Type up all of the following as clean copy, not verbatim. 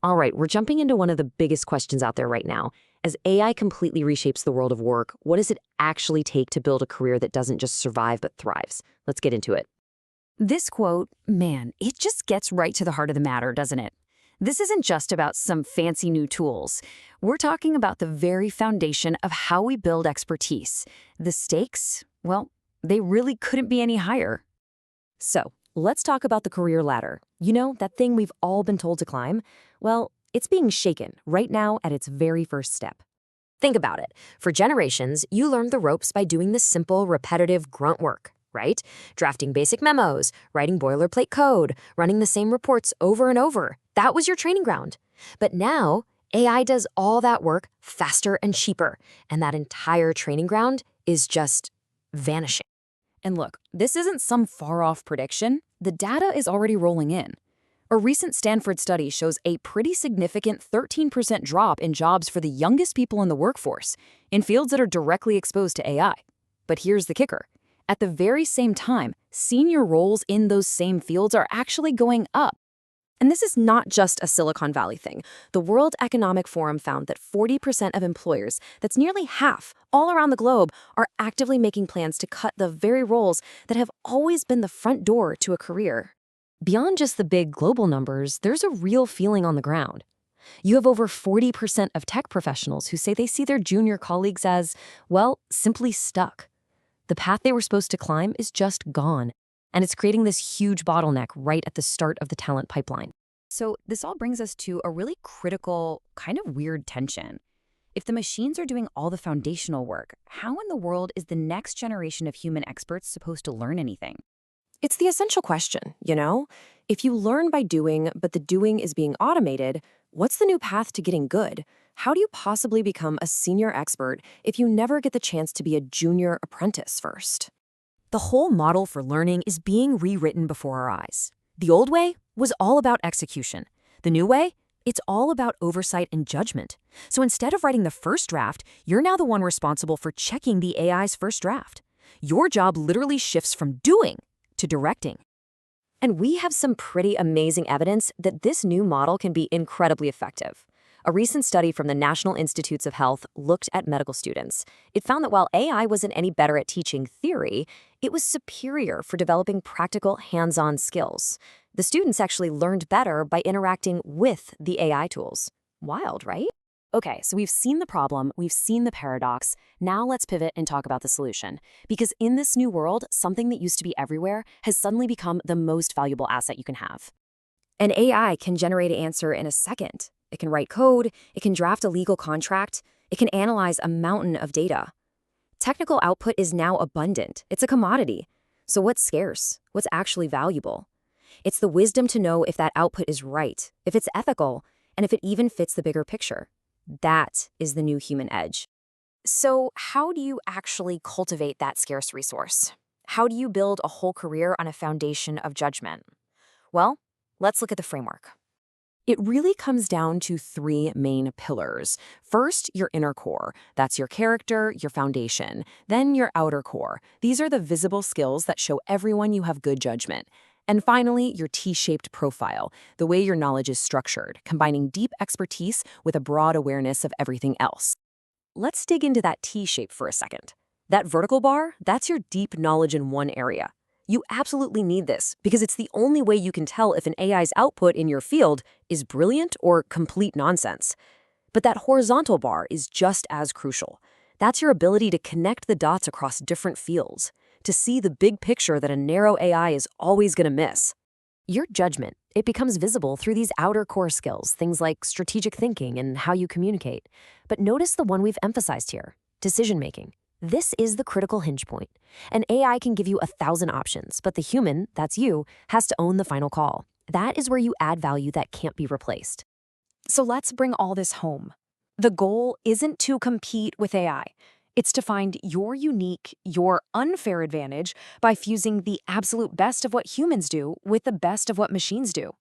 All right, we're jumping into one of the biggest questions out there right now. As AI completely reshapes the world of work, what does it actually take to build a career that doesn't just survive but thrives? Let's get into it. This quote, man, it just gets right to the heart of the matter, doesn't it? This isn't just about some fancy new tools. We're talking about the very foundation of how we build expertise. The stakes, well, they really couldn't be any higher. So, let's talk about the career ladder. You know, that thing we've all been told to climb? Well, it's being shaken right now at its very first step. Think about it. For generations, you learned the ropes by doing the simple, repetitive grunt work, right? Drafting basic memos, writing boilerplate code, running the same reports over and over. That was your training ground. But now, AI does all that work faster and cheaper, and that entire training ground is just vanishing. And look, this isn't some far-off prediction. The data is already rolling in. A recent Stanford study shows a pretty significant 13% drop in jobs for the youngest people in the workforce, in fields that are directly exposed to AI. But here's the kicker. At the very same time, senior roles in those same fields are actually going up. And this is not just a Silicon Valley thing. The World Economic Forum found that 40% of employers, that's nearly half, all around the globe, are actively making plans to cut the very roles that have always been the front door to a career. Beyond just the big global numbers, there's a real feeling on the ground. You have over 40% of tech professionals who say they see their junior colleagues as, well, simply stuck. The path they were supposed to climb is just gone, and it's creating this huge bottleneck right at the start of the talent pipeline. So this all brings us to a really critical, kind of weird tension. If the machines are doing all the foundational work, how in the world is the next generation of human experts supposed to learn anything? It's the essential question, you know? If you learn by doing, but the doing is being automated, what's the new path to getting good? How do you possibly become a senior expert if you never get the chance to be a junior apprentice first? The whole model for learning is being rewritten before our eyes. The old way was all about execution. The new way? It's all about oversight and judgment. So instead of writing the first draft, you're now the one responsible for checking the AI's first draft. Your job literally shifts from doing to directing. And we have some pretty amazing evidence that this new model can be incredibly effective. A recent study from the National Institutes of Health looked at medical students. It found that while AI wasn't any better at teaching theory, it was superior for developing practical, hands-on skills. The students actually learned better by interacting with the AI tools. Wild, right? Okay, so we've seen the problem, we've seen the paradox. Now let's pivot and talk about the solution. Because in this new world, something that used to be everywhere has suddenly become the most valuable asset you can have. An AI can generate an answer in a second. It can write code, it can draft a legal contract, it can analyze a mountain of data. Technical output is now abundant. It's a commodity. So what's scarce? What's actually valuable? It's the wisdom to know if that output is right, if it's ethical, and if it even fits the bigger picture. That is the new human edge. So how do you actually cultivate that scarce resource? How do you build a whole career on a foundation of judgment? Well, let's look at the framework. It really comes down to three main pillars. First, your inner core. That's your character, your foundation. Then your outer core. These are the visible skills that show everyone you have good judgment. And finally, your T-shaped profile, the way your knowledge is structured, combining deep expertise with a broad awareness of everything else. Let's dig into that T-shape for a second. That vertical bar, that's your deep knowledge in one area. You absolutely need this because it's the only way you can tell if an AI's output in your field is brilliant or complete nonsense. But that horizontal bar is just as crucial. That's your ability to connect the dots across different fields, to see the big picture that a narrow AI is always going to miss. Your judgment, it becomes visible through these outer core skills, things like strategic thinking and how you communicate. But notice the one we've emphasized here, decision-making. This is the critical hinge point. An AI can give you 1,000 options, but the human, that's you, has to own the final call. That is where you add value that can't be replaced. So let's bring all this home. The goal isn't to compete with AI. It's to find your unique, your unfair advantage by fusing the absolute best of what humans do with the best of what machines do.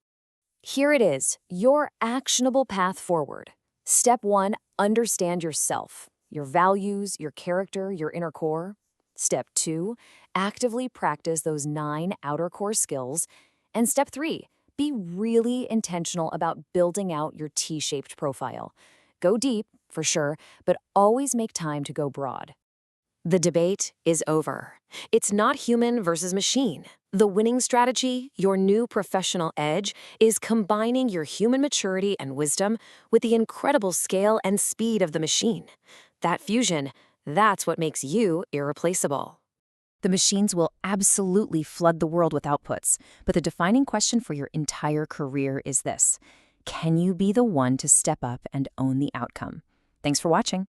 Here it is, your actionable path forward. Step 1, understand yourself, your values, your character, your inner core. Step 2, actively practice those 9 outer core skills. And step 3, Be really intentional about building out your T-shaped profile. Go deep, for sure, but always make time to go broad. The debate is over. It's not human versus machine. The winning strategy, your new professional edge, is combining your human maturity and wisdom with the incredible scale and speed of the machine. That fusion, that's what makes you irreplaceable. The machines will absolutely flood the world with outputs, but the defining question for your entire career is this: can you be the one to step up and own the outcome? Thanks for watching.